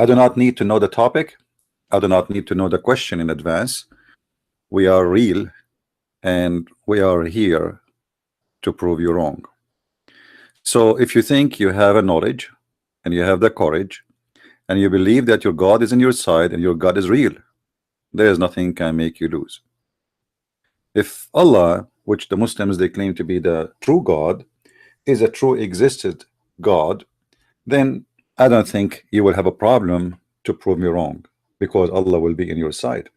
I do not need to know the topic. I do not need to know the question in advance. We are real, and we are here to prove you wrong. So if you think you have a knowledge and you have the courage and you believe that your God is in your side and your God is real, there is nothing can make you lose. If Allah, which the Muslims they claim to be the true God, is a true existed God, then I don't think you will have a problem to prove me wrong, because Allah will be in your side.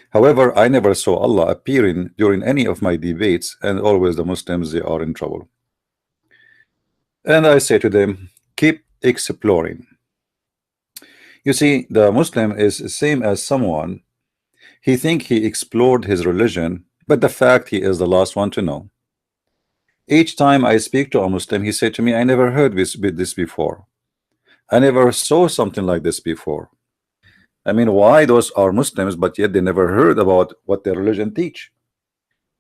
However, I never saw Allah appearing during any of my debates, and always the Muslims they are in trouble. And I say to them, keep exploring. You see, the Muslim is the same as someone, he think he explored his religion, but the fact he is the last one to know. Each time I speak to a Muslim, he said to me, I never heard this before. I never saw something like this before. I mean, why those are Muslims, but yet they never heard about what their religion teach?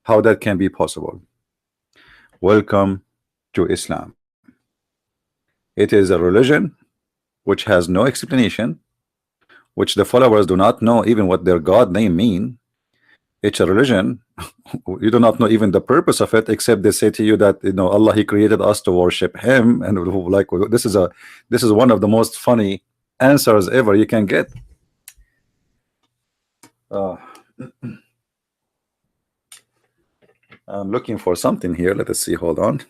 How that can be possible? Welcome to Islam. It is a religion which has no explanation, which the followers do not know even what their God name mean. It's a religion you do not know even the purpose of it, except they say to you that Allah he created us to worship him, and like this is one of the most funny answers ever you can get. I'm looking for something here. Let us see. Hold on.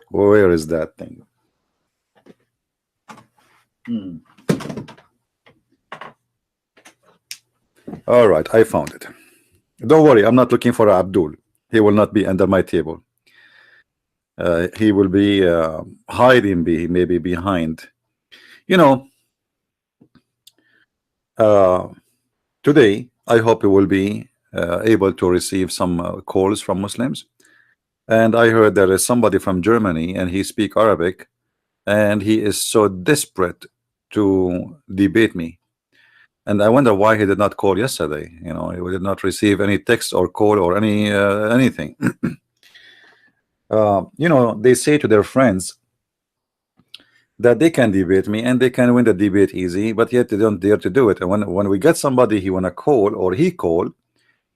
Where is that thing? All right, I found it. Don't worry, I'm not looking for Abdul. He will not be under my table. He will be hiding maybe behind. Today I hope we will be able to receive some calls from Muslims. And I heard there is somebody from Germany and he speaks Arabic, and he is so desperate to debate me. And I wonder why he did not call yesterday. He did not receive any text or call or anything. They say to their friends that they can debate me and they can win the debate easy, but yet they don't dare to do it. And when we get somebody he wanna call or he called,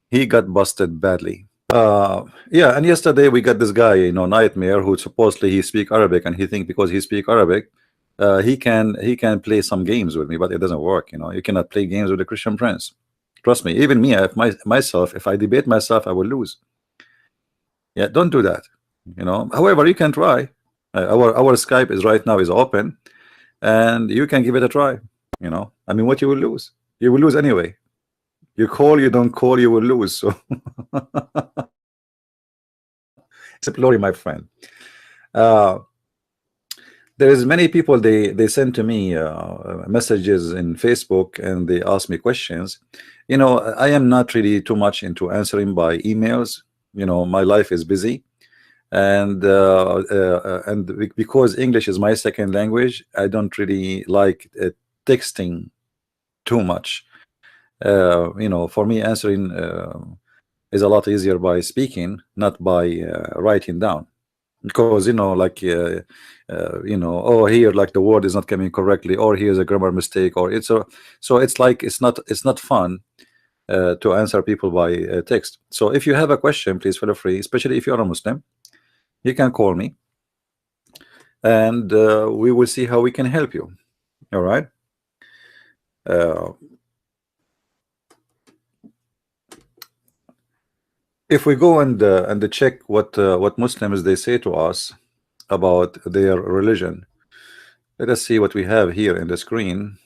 he got busted badly. Yeah, and yesterday we got this guy, Nightmare, who supposedly he speak Arabic, and he think because he speak Arabic, he can play some games with me, but it doesn't work. You cannot play games with the Christian Prince. Trust me. Even me, if I debate myself, I will lose. Yeah, don't do that. However, you can try. Our Skype is right now is open, and you can give it a try. I mean, what you will lose? You will lose anyway. You call, you don't call, you will lose. So explore, my friend. There is many people they send to me messages in Facebook, and they ask me questions. I am not really too much into answering by emails. My life is busy, and because English is my second language, I don't really like texting too much. For me, answering is a lot easier by speaking, not by writing down, because oh, here like the word is not coming correctly, or here's a grammar mistake, or so it's like it's not fun to answer people by text. So if you have a question, please feel free, especially if you're a Muslim, you can call me, and we will see how we can help you. All right. If we go and check what Muslims they say to us about their religion, let us see what we have here in the screen.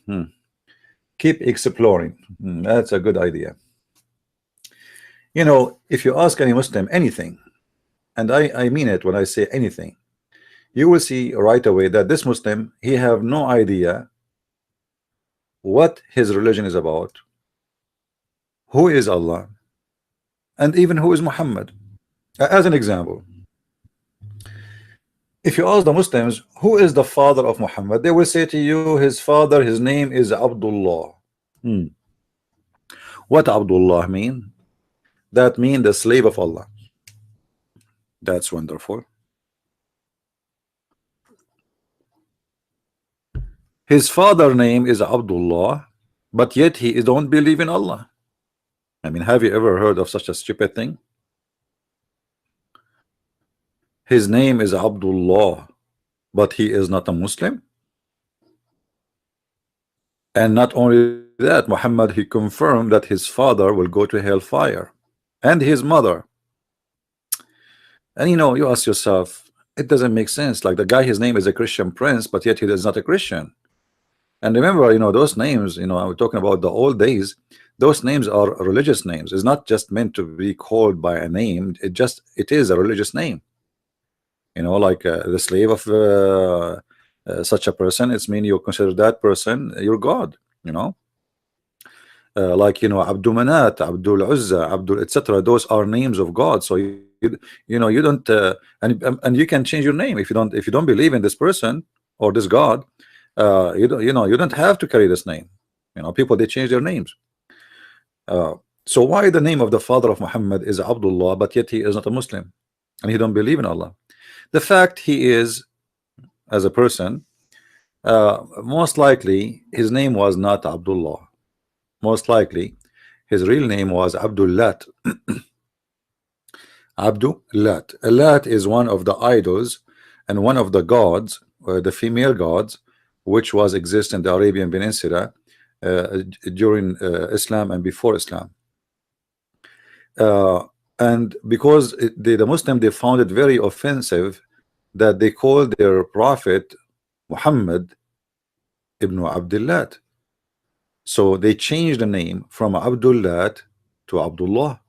Keep exploring. That's a good idea. If you ask any Muslim anything, and I mean it when I say anything, you will see right away that this Muslim, he have no idea what his religion is about, who is Allah, and even who is Muhammad. As an example, if you ask the Muslims who is the father of Muhammad, they will say to you his father, his name is Abdullah. What Abdullah mean? That mean the slave of Allah. That's wonderful. His father name is Abdullah, but yet he don't believe in Allah. I mean, have you ever heard of such a stupid thing? His name is Abdullah, but he is not a Muslim. And not only that, Muhammad, he confirmed that his father will go to hellfire, and his mother. And you know, you ask yourself, it doesn't make sense. Like the guy, his name is a Christian prince, but yet he is not a Christian. And remember, you know, those names, you know, I'm talking about the old days, those names are religious names. It's not just meant to be called by a name. It is a religious name. You know, like the slave of such a person, it's mean you consider that person your God, you know. Like, you know, Abdul Manat, Abdul Uzza, Abdul, etc. Those are names of God. So you know, you don't and you can change your name if you don't believe in this person or this God. You don't have to carry this name. You know, people, they change their names. So why the name of the father of Muhammad is Abdullah, but yet he is not a Muslim and he don't believe in Allah? The fact he is, as a person, most likely his name was not Abdullah. Most likely his real name was Abdullat. Abdullat. Lat is one of the idols and one of the gods, the female gods, which was exist in the Arabian Peninsula during Islam and before Islam. And because the Muslim, they found it very offensive that they called their prophet Muhammad ibn Abdullat. So they changed the name from Abdullat to Abdullah.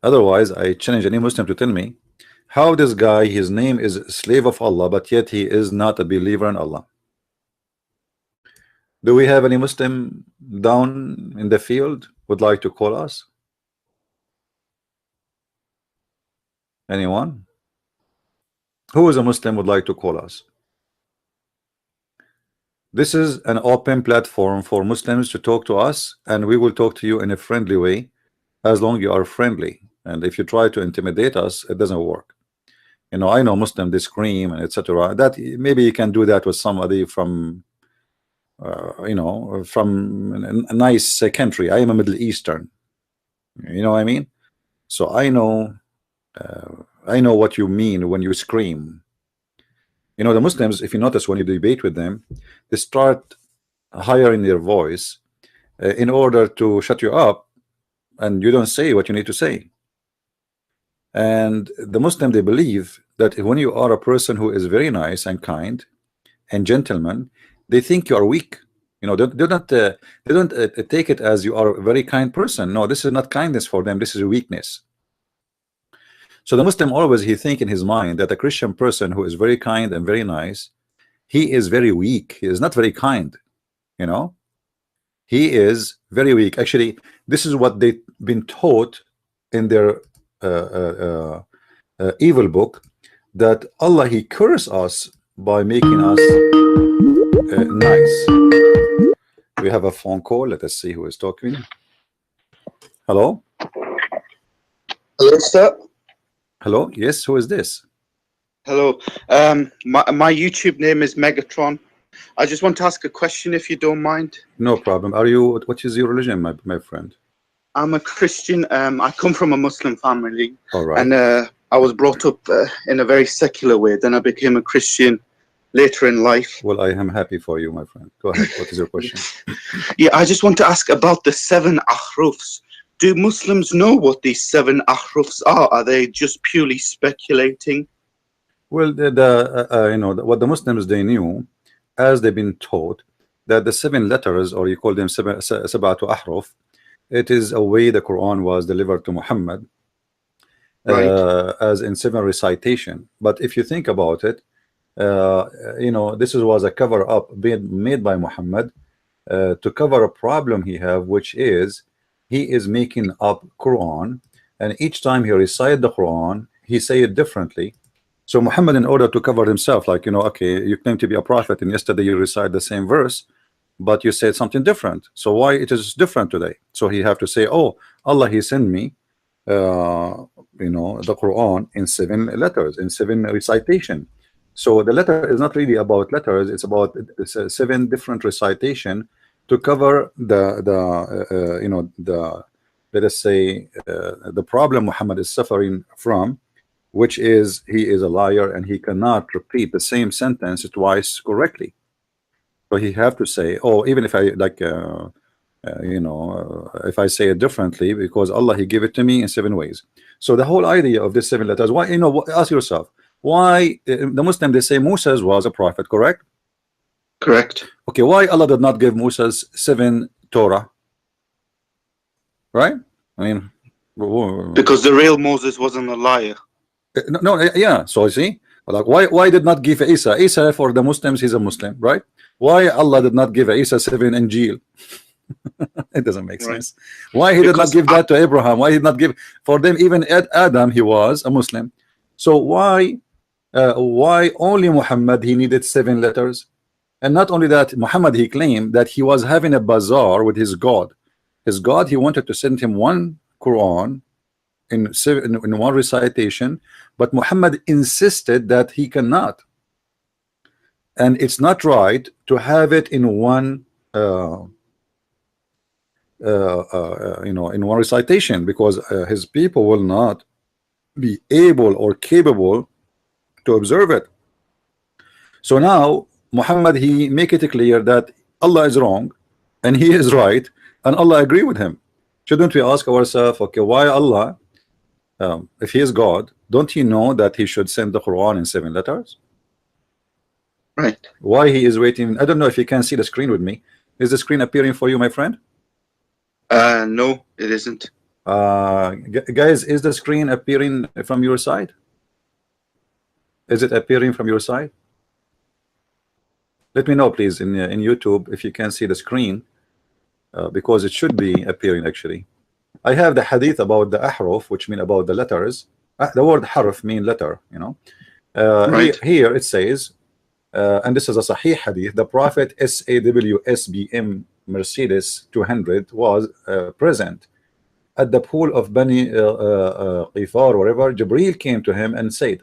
Otherwise, I challenge any Muslim to tell me how this guy, his name is slave of Allah, but yet he is not a believer in Allah. Do we have any Muslim down in the field would like to call us? Anyone? Who is a Muslim would like to call us? This is an open platform for Muslims to talk to us, and we will talk to you in a friendly way, as long as you are friendly. And if you try to intimidate us, it doesn't work. You know, I know Muslims, they scream and etc. That maybe you can do that with somebody from you know, from a nice country. I am a Middle Eastern, you know what I mean? So I know what you mean when you scream. You know, the Muslims, if you notice, when you debate with them, they start higher in their voice in order to shut you up, and you don't say what you need to say. And the Muslim, they believe that when you are a person who is very nice and kind and gentleman, they think you are weak. You know, they don't take it as you are a very kind person. No, this is not kindness for them. This is a weakness. So the Muslim always, he think in his mind that a Christian person who is very kind and very nice, he is very weak. He is not very kind. You know, he is very weak. Actually, this is what they've been taught in their evil book, that Allah, he curse us by making us nice. We have a phone call. Let us see who is talking. Hello. Hello, sir. Hello. Yes, who is this? Hello. My YouTube name is Megatron. I just want to ask a question, if you don't mind. No problem. Are you? What is your religion, my friend? I'm a Christian. I come from a Muslim family. All right. And I was brought up in a very secular way. Then I became a Christian later in life. Well, I am happy for you, my friend. Go ahead. What is your question? Yeah, I just want to ask about the 7 ahrufs. Do Muslims know what these 7 ahrufs are? Are they just purely speculating? Well, you know, what the Muslims, they knew, as they've been taught, that the 7 letters, or you call them sab'atu ahruf, it is a way the Quran was delivered to Muhammad, Right. as in 7 recitation. But if you think about it, you know, this was a cover up made by Muhammad to cover a problem he have, which is he is making up Quran, and each time he recite the Quran, he say it differently. So Muhammad, in order to cover himself, like, you know, okay, you claim to be a prophet, and yesterday you recite the same verse, but you said something different. So why it is different today? So he have to say, oh, Allah, he sent me you know, the Quran in 7 letters, in 7 recitation. So the letter is not really about letters, it's about 7 different recitation to cover the you know, the, let us say, the problem Muhammad is suffering from, which is he is a liar and he cannot repeat the same sentence twice correctly. So he have to say, oh, even if I like you know, if I say it differently, because Allah, he gave it to me in 7 ways. So the whole idea of this 7 letters, why, you know, ask yourself, why the Muslim, they say Moses was a prophet, correct? Correct. Okay, why Allah did not give Moses 7 Torah? Right? I mean, Because the real Moses wasn't a liar. no, yeah. So you see, like, why did not give Isa? Isa, for the Muslims, he's a Muslim, right? Why Allah did not give Isa 7 Injil? It doesn't make sense. Why he did not give that to Abraham? Why he did not give for them? Even Adam, he was a Muslim. So why only Muhammad, he needed 7 letters? And not only that, Muhammad, he claimed that he was having a bazaar with his God. His God, he wanted to send him 1 Quran in 1 recitation, but Muhammad insisted that he cannot, and it's not right to have it in 1 you know, in 1 recitation, because his people will not be able or capable to observe it. So now Muhammad, he make it clear that Allah is wrong and he is right, and Allah agree with him. Shouldn't we ask ourselves, okay, why Allah, if he is God, don't he know that he should send the Quran in 7 letters? Right. Why he is waiting? I don't know if you can see the screen with me. Is the screen appearing for you, my friend? No, it isn't. Guys, is the screen appearing from your side? Is it appearing from your side? Let me know, please, in YouTube, if you can see the screen, because it should be appearing actually. I have the hadith about the ahruf, which mean about the letters. The word harf mean letter, you know. Right. Here it says, and this is a Sahih hadith, the Prophet SAWSBM Mercedes 200 was present at the pool of Bani Qifar, wherever. Jibreel came to him and said,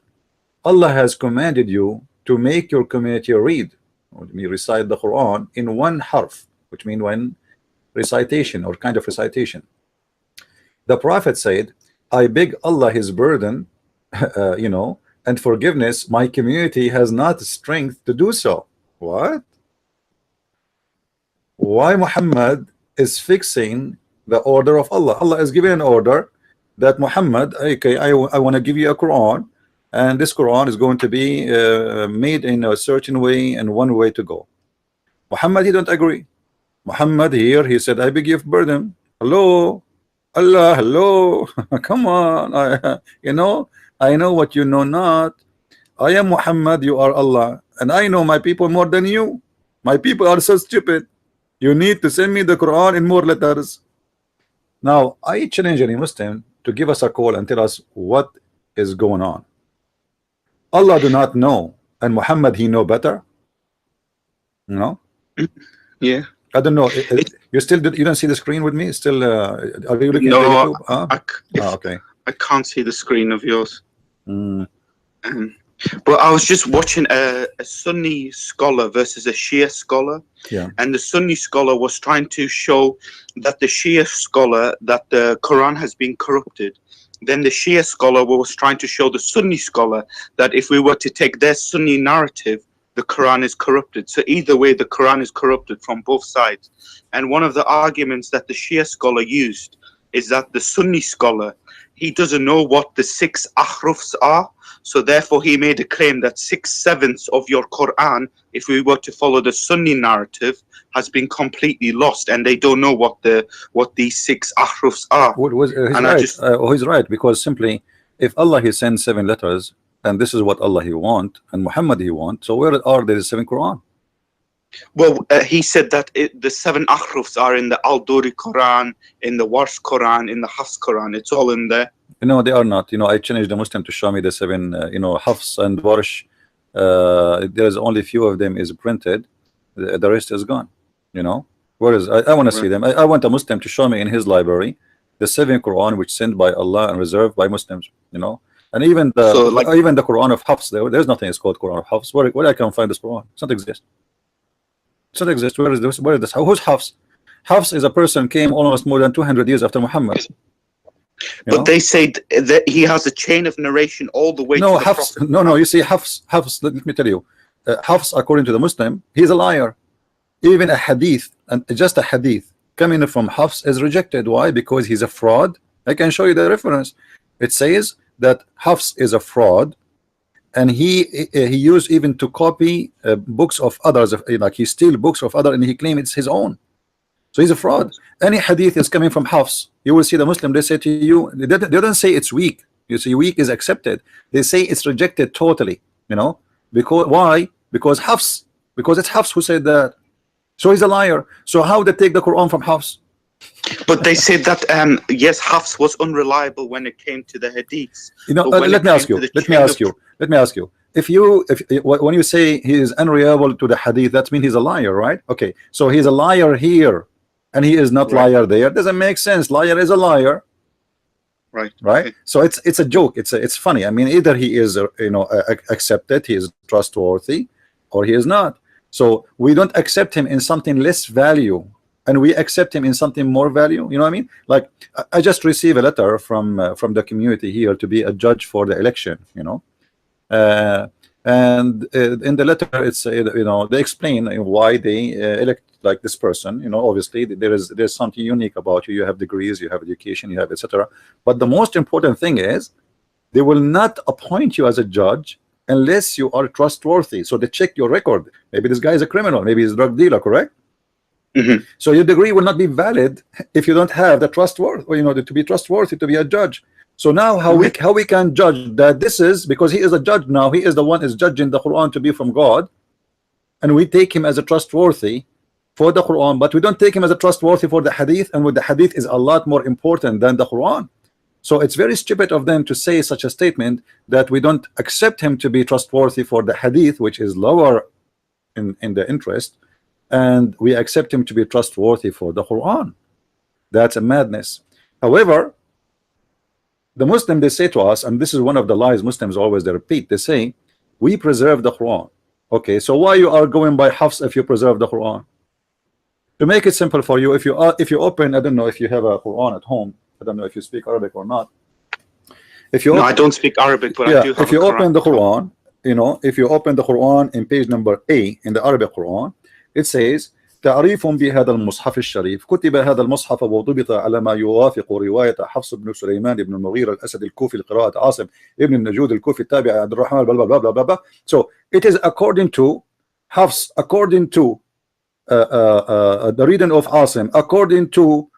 Allah has commanded you to make your community read, or recite the Quran in 1 harf, which means 1 recitation or kind of recitation. The Prophet said, I beg Allah his burden, you know, and forgiveness. My community has not strength to do so. What? Why Muhammad is fixing the order of Allah? Allah is giving an order that Muhammad, okay, I want to give you a Quran, and this Quran is going to be made in a certain way and 1 way to go. Muhammad, he don't agree. Muhammad here, he said, I beg you of burden. Hello, Allah, hello. Come on, you know, I know what you know not. I am Muhammad, you are Allah, and I know my people more than you. My people are so stupid. You need to send me the Quran in more letters. Now I challenge any Muslim to give us a call and tell us what is going on. Allah do not know, and Muhammad, he know better. No. Yeah. I don't know. You still you don't see the screen with me? Still, are you looking at No, YouTube? Okay. I can't see the screen of yours. Mm. But I was just watching a Sunni scholar versus a Shia scholar. Yeah. And the Sunni scholar was trying to show that the Shia scholar, that the Quran has been corrupted. Then the Shia scholar was trying to show the Sunni scholar that if we were to take their Sunni narrative, the Quran is corrupted. So either way, the Quran is corrupted from both sides. And one of the arguments that the Shia scholar used is that the Sunni scholar, he doesn't know what the 6 ahrufs are. So therefore, he made a claim that 6/7 of your Quran, if we were to follow the Sunni narrative, has been completely lost, and they don't know what these 6 ahrufs are. He's right. He's right, because simply, if Allah, he sends 7 letters, and this is what Allah he want, and Muhammad he want, so where are the 7 Quran? Well, he said that the 7 ahrufs are in the Al-Duri Quran, in the Warsh Quran, in the Hafs Quran. It's all in there. No, they are not. You know, I challenged the Muslim to show me the 7, you know, Hafs and Warsh. There is only few of them is printed. The rest is gone. You know, whereas I want to see them. I want a Muslim to show me in his library the 7 Quran which sent by Allah and reserved by Muslims. You know, And even the So, like- even the Quran of Hafs, there's nothing is called Quran of Hafs. Where I can find this Quran? It doesn't exist. It doesn't exist. Where is this? Where is this? Who's Hafs? Hafs is a person came almost more than 200 years after Muhammad. You know? But they say that he has a chain of narration all the way No, to the Hafs. Prophet. No, you see, Hafs. Let me tell you, Hafs, according to the Muslim, he's a liar. Even a hadith, and just a hadith coming from Hafs is rejected. Why? Because he's a fraud. I can show you the reference. It says that Hafs is a fraud, and he used even to copy books of others. Like he steal books of others, and he claim it's his own. So he's a fraud. Any hadith is coming from Hafs. You will see the Muslim, they say to you, they don't say it's weak. You see, weak is accepted. They say it's rejected totally. You know, because why? Because Hafs. Because it's Hafs who said that. So he's a liar. So how they take the Quran from Hafs? But they said that yes, Hafs was unreliable when it came to the hadiths. You know, But when let it me ask came you. to the Let me chain ask of- you. Let me ask you. If when you say he is unreliable to the hadith, that means he's a liar, right? Okay. So he's a liar here, and he is not Right. liar there. Doesn't make sense. Liar is a liar. Right. Right. Okay. So it's a joke. It's funny. I mean, either he is accepted, he is trustworthy, or he is not. So we don't accept him in something less value, and we accept him in something more value. You know what I mean? Like I just received a letter from the community here to be a judge for the election. You know, and in the letter it's they explain why they elect like this person. You know, obviously there's something unique about you. You have degrees, you have education, you have etc. But the most important thing is they will not appoint you as a judge unless you are trustworthy. So they check your record. Maybe this guy is a criminal, maybe he's a drug dealer, correct? Mhm. So your degree will not be valid if you don't have the trustworthy, or to be trustworthy to be a judge. So now how we can judge that this is because he is a judge now, he is the one is judging the Quran to be from God, and we take him as a trustworthy for the Quran, but we don't take him as a trustworthy for the hadith, and with the hadith is a lot more important than the Quran. So it's very stupid of them to say such a statement that we don't accept him to be trustworthy for the hadith, which is lower in the interest, and we accept him to be trustworthy for the Quran. That's a madness. However, the Muslim, they say to us, and this is one of the lies Muslims always they repeat, they say we preserve the Quran. Okay, so why you are going by Hafs if you preserve the Quran? To make it simple for you, if you open, I don't know if you have a Quran at home, I don't know if you speak Arabic or not. If you No, I don't speak Arabic, but yeah, I do have if you a open the Quran, if you open the Quran in page number A in the Arabic Quran, it says تعريف بهذا المصحف الشريف كتب هذا المصحف وضبط على ما يوافق رواية حفص بن سليمان بن المغيرة الأسد الكوفي لقراءة عاصم ابن النجود الكوفي التابع عبد الرحمن blah blah blah blah blah. So it is according to Hafs, according to the reading of Asim, according to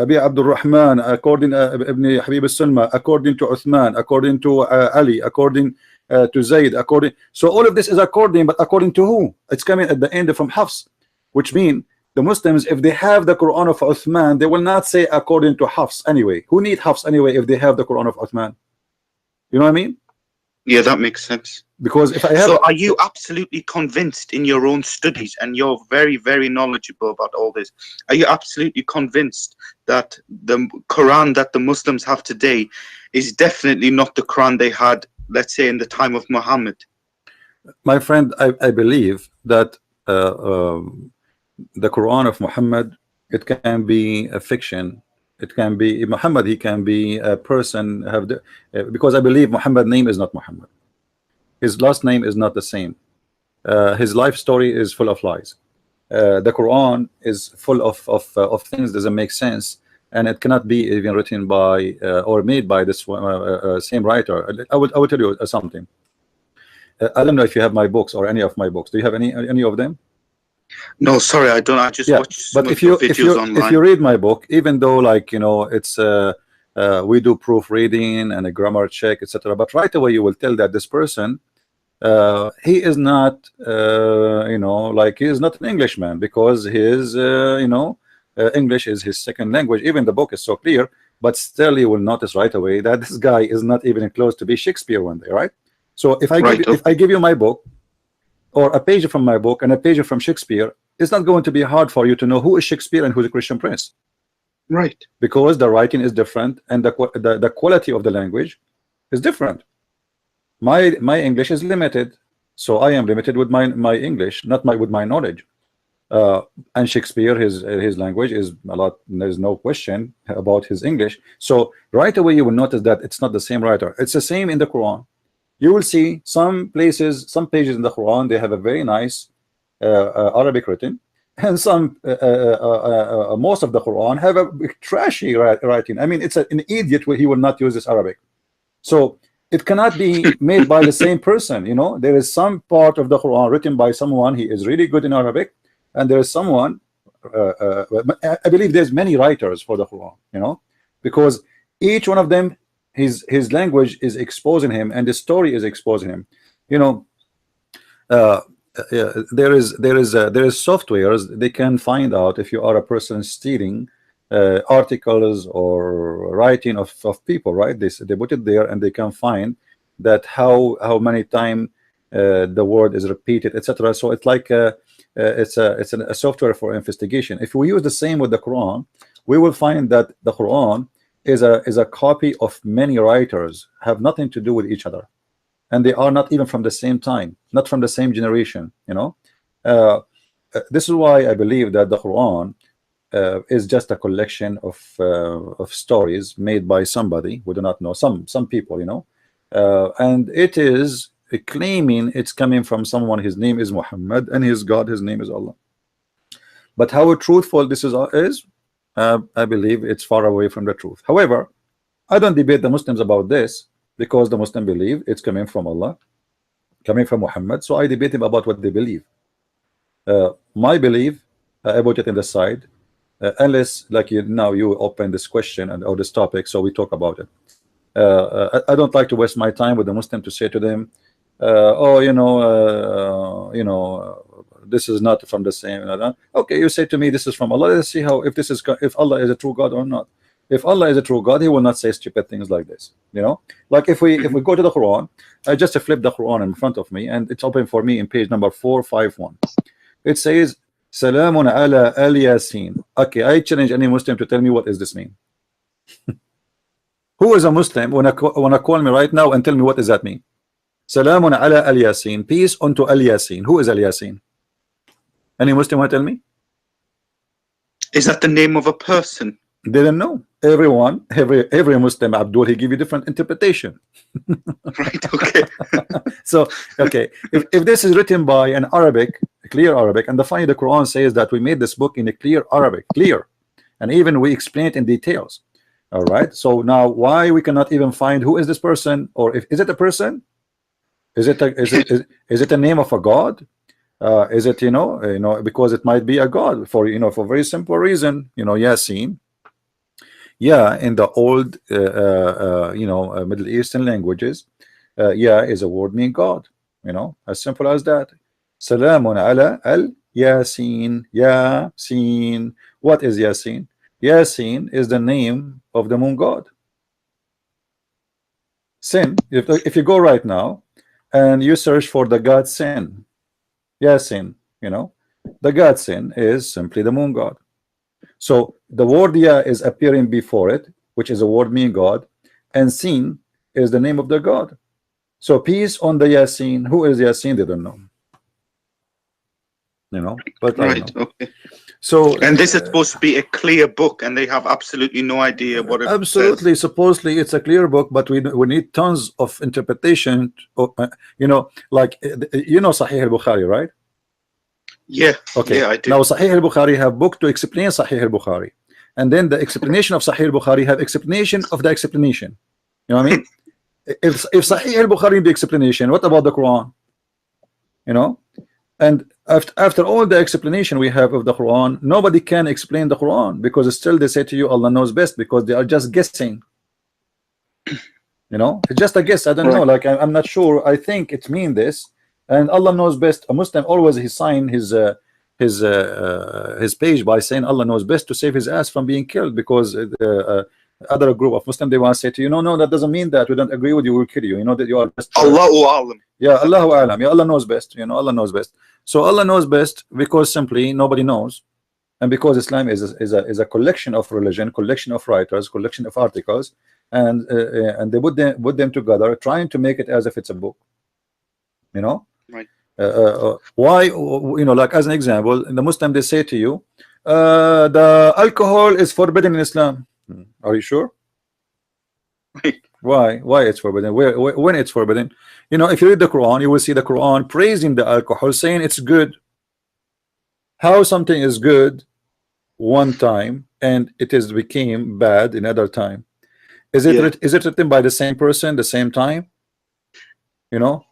Abi Abdul Rahman, according Ibn Habib al-Sulma, according to Uthman, according to Ali, according to Zayd, according. So all of this is according, but according to who? It's coming at the end from Hafs, which means the Muslims, if they have the Quran of Uthman, they will not say according to Hafs anyway. Who need Hafs anyway if they have the Quran of Uthman? You know what I mean? Yeah, that makes sense. Because if I have, So are you absolutely convinced in your own studies, and you're very, very knowledgeable about all this, are you absolutely convinced that the Quran that the Muslims have today is definitely not the Quran they had, let's say, in the time of Muhammad? my friend, I believe that the Quran of Muhammad, it can be a fiction. It can be Muhammad. He can be a person have the because I believe Muhammad's name is not Muhammad. His last name is not the same. His life story is full of lies. The Quran is full of things doesn't make sense, and it cannot be even written by or made by this same writer. I will tell you something. I don't know if you have my books or any of my books. Do you have any of them? No, sorry, I don't. I just Yeah, watch some but of if you your videos online. if you read my book, even though it's we do proofreading and a grammar check, etc., but right away you will tell that this person he is not he is not an Englishman, because his English is his second language. Even the book is so clear, but still you will notice right away that this guy is not even close to be Shakespeare one day, right? So if I give you my book, or a page from my book and a page from Shakespeare, it's not going to be hard for you to know who is Shakespeare and who is the Christian Prince. Right. because the writing is different and the quality of the language is different. My English is limited, so I am limited with my English, not with my knowledge. And Shakespeare, his language is a lot. There's no question about his English. So right away you will notice that it's not the same writer. It's the same in the Quran. You will see some places, some pages in the Quran, they have a very nice Arabic written, and some most of the Quran have a trashy writing. I mean, it's an idiot where he will not use this Arabic. So it cannot be made by the same person. You know, there is some part of the Quran written by someone, he is really good in Arabic, and there is someone, I believe there's many writers for the Quran, you know, because each one of them, his language is exposing him, and the story is exposing him. You know, there is softwares they can find out if you are a person stealing articles or writing of people, right? They put it there, and they can find that how many times the word is repeated, etc. So it's like it's a software for investigation. If we use the same with the Quran, we will find that the Quran is a copy of many writers, have nothing to do with each other, and they are not even from the same time, not from the same generation. You know, this is why I believe that the Quran is just a collection of stories made by somebody we do not know, some people, you know, and it is claiming it's coming from someone. His name is Muhammad, and his God, his name is Allah. But how truthful this is, I believe it's far away from the truth. However, I don't debate the Muslims about this, because the Muslim believe it's coming from Allah, coming from Muhammad. So I debate them about what they believe. My belief, I put it in the side, unless like now you open this question or this topic, so we talk about it. I don't like to waste my time with the Muslim to say to them, oh, you know, this is not from the same. Okay, you say to me this is from Allah. Let's see how if Allah is a true God or not. If Allah is a true God, he will not say stupid things like this. You know, like if we go to the Quran, I just flip the Quran in front of me, and it's open for me in page number 451. It says Salamun ala al Yasin. Okay, I challenge any Muslim to tell me what does this mean. Who is a Muslim wanna call me right now and tell me what does that mean? Salamun ala al Yasin. Peace unto al Yasin. Who is al Yasin? Any Muslim want to tell me? Is that the name of a person? Didn't know. Everyone, every Muslim, Abdul, he give you different interpretation. Right. Okay. So okay, if this is written by an Arabic, clear Arabic, and the Quran says that we made this book in a clear Arabic, and even we explain it in details. All right. So now, why we cannot even find who is this person, or is it a person? Is it a name of a god? Is it, you know, because it might be a god for, you know, for very simple reason, you know, Yasin. Yeah, in the old you know, Middle Eastern languages, yeah is a word meaning God, you know, as simple as that. Salamun ala al Yasin. Yasin. What is Yasin? Yasin is the name of the moon god. Sin, if you go right now and you search for the god Sin, Yasin, you know, the god Sin is simply the moon god. So the word Ya is appearing before it, which is a word meaning God, and Sin is the name of the God. So peace on the Yasin. Who is Yasin? They don't know. You know, but right. I know. Okay. So and this is supposed to be a clear book, and they have absolutely no idea what it absolutely says. Supposedly it's a clear book, but we need tons of interpretation. You know, like you know Sahih al-Bukhari, right? Yeah. Okay. Yeah, I do. Now Sahih al-Bukhari have book to explain Sahih al-Bukhari, and then the explanation of Sahih al-Bukhari have explanation of the explanation. You know what I mean? if Sahih al-Bukhari the explanation, what about the Quran? You know, and after all the explanation we have of the Quran, nobody can explain the Quran, because still they say to you Allah knows best, because they are just guessing. You know, it's just a guess. I don't know. Like I'm not sure. I think it means this. And Allah knows best. A Muslim always he sign his page by saying Allah knows best to save his ass from being killed, because other group of Muslim, they want to say to you, no, that doesn't mean that. We don't agree with you. We'll kill you. You know that you are best. Allahu A'lam. Yeah, Allahu A'lam. Yeah, Allah knows best. You know, Allah knows best. So Allah knows best because simply nobody knows. And because Islam is a collection of religion, collection of writers, collection of articles, and they put them together, trying to make it as if it's a book. You know, Right. Why? You know, like as an example, the Muslim, they say to you, the alcohol is forbidden in Islam. Are you sure? Right. Why it's forbidden? When it's forbidden? You know, if you read the Quran, you will see the Quran praising the alcohol, saying it's good. How something is good one time and it is became bad another time? Is it is it written by the same person, the same time? You know,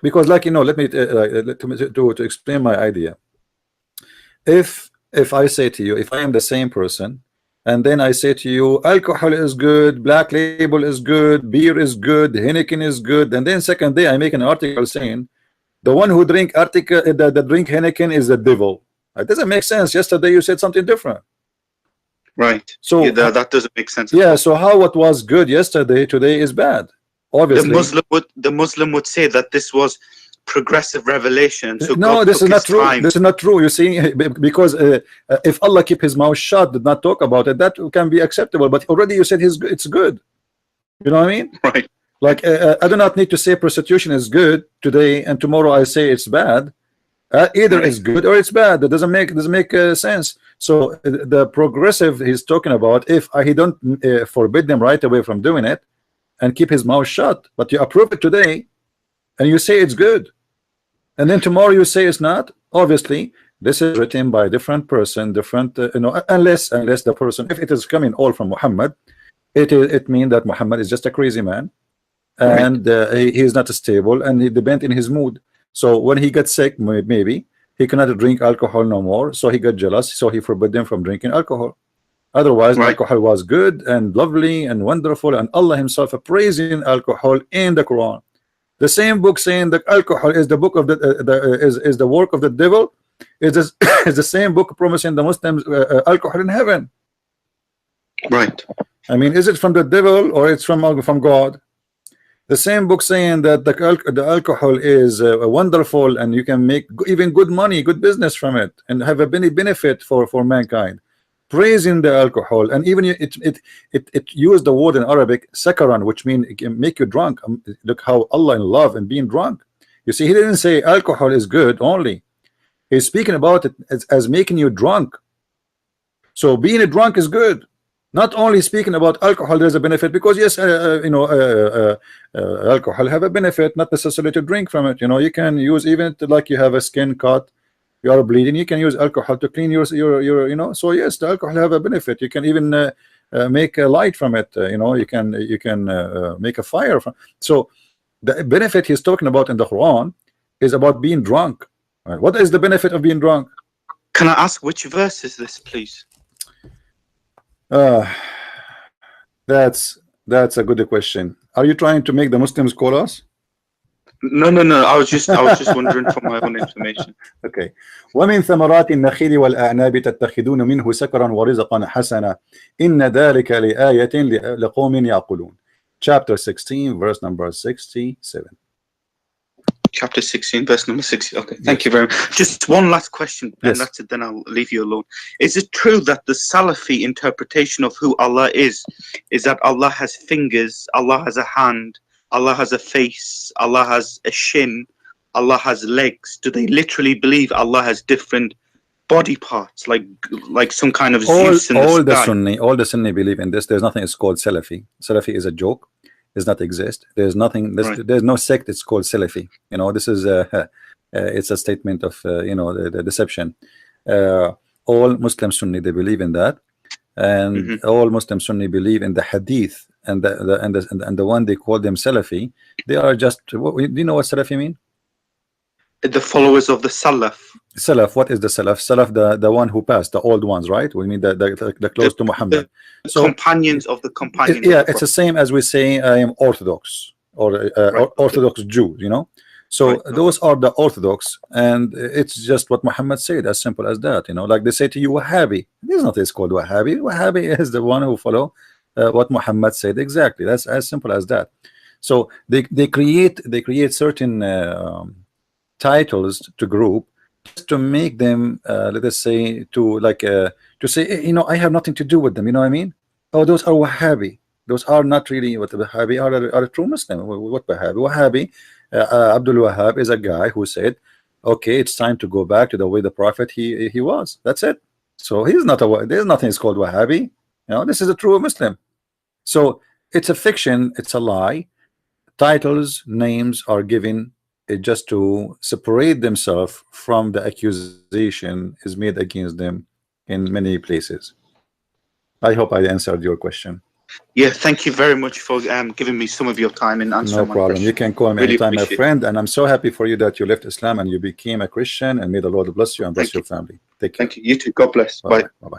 because like, you know, let me to explain my idea. If I say to you, if I am the same person, and then I say to you, alcohol is good, Black Label is good, beer is good, Heineken is good, and then second day I make an article saying the one who drink the drink Heineken is the devil. It doesn't make sense. Yesterday you said something different. Right. So yeah, that doesn't make sense. Yeah. So how what was good yesterday today is bad? Obviously, the Muslim would say that this was progressive revelation. So no, God this is took not his true. time. This is not true. You see, because if Allah keep his mouth shut, did not talk about it, that can be acceptable. But already you said it's good. You know what I mean? Right. Like I do not need to say prostitution is good today and tomorrow I say it's bad. Either Right. it's good or it's bad. That doesn't make sense. So the progressive he's talking about, if he don't forbid them right away from doing it and keep his mouth shut, but you approve it today and you say it's good, and then tomorrow you say it's not. Obviously, this is written by a different person, different you know, unless the person, if it is coming all from Muhammad, it means that Muhammad is just a crazy man, and he is not stable and he depends in his mood. So when he gets sick, maybe he cannot drink alcohol no more, so he got jealous, so he forbid them from drinking alcohol. Otherwise, alcohol was good and lovely and wonderful, and Allah himself praising alcohol in the Quran. The same book saying that alcohol is the book of is the work of the devil is the same book promising the Muslims alcohol in heaven. Right. I mean, is it from the devil or it's from God? The same book saying that the alcohol is wonderful and you can make even good money, good business from it, and have a benefit for mankind. Praising the alcohol, and even it used the word in Arabic sakaran, which means it can make you drunk. Look how Allah in love and being drunk. You see, he didn't say alcohol is good only. He's speaking about it as making you drunk. So being a drunk is good. Not only speaking about alcohol, there's a benefit, because yes, you know, alcohol have a benefit, not necessarily to drink from it. You know, you can use, even like you have a skin cut, you are bleeding, you can use alcohol to clean your you know. So yes, the alcohol have a benefit. You can even make a light from it. You know, you can make a fire from. So the benefit he's talking about in the Quran is about being drunk. Right? What is the benefit of being drunk? Can I ask which verse is this, please? That's a good question. Are you trying to make the Muslims call us? No. I was just wondering for my own information. Okay. ومن ثمرات النخيل والأعناب تتخذون منه سكرا ورزقا حسنا إن ذلك لآية لقوم يعقلون. Chapter 16, verse number 67. Chapter 16, verse number 60. Okay, thank you very much. Just one last question, and that's it, then I'll leave you alone. Is it true that the Salafi interpretation of who Allah is that Allah has fingers, Allah has a hand, Allah has a face, Allah has a shin, Allah has legs? Do they literally believe Allah has different body parts, like some kind of Zeus in the sky? All the Sunni believe in this. There's nothing is called Salafi. Salafi is a joke. Does not exist. There's nothing. There's no sect. It's called Salafi. You know, this is it's a statement of you know, the deception. All Muslim Sunni, they believe in that, and all Muslim Sunni believe in the Hadith, and the one they call them Salafi. They are just. Do you know what Salafi mean? The followers of the Salaf. Salaf. What is the Salaf? Salaf, the one who passed, the old ones, right? We mean the close to Muhammad. So, companions of the companions. Yeah, it's the same as we say I am Orthodox or Orthodox Jew. You know, so those are the Orthodox, and it's just what Muhammad said, as simple as that. You know, like they say to you, Wahhabi. There's nothing called Wahhabi. Wahhabi is the one who follow what Muhammad said exactly. That's as simple as that. So they create certain titles to group to make them, let us say, to say, you know, I have nothing to do with them. You know what I mean? Oh, those are Wahhabi. Those are not really what Wahhabi are a true Muslim. What Wahhabi? Wahhabi, Abdul Wahhab is a guy who said, okay, it's time to go back to the way the Prophet he was. That's it. So he's not a. There's nothing is called Wahhabi. You know, this is a true Muslim. So it's a fiction. It's a lie. Titles, names are given just to separate themselves from the accusation is made against them in many places. I hope I answered your question. Yeah, thank you very much for giving me some of your time and answering No problem. You can call me Really anytime, my appreciate it. friend. And I'm so happy for you that you left Islam and you became a Christian. And may the Lord bless you and bless your family. Take care. Thank you. You too. God bless. Bye. Bye-bye.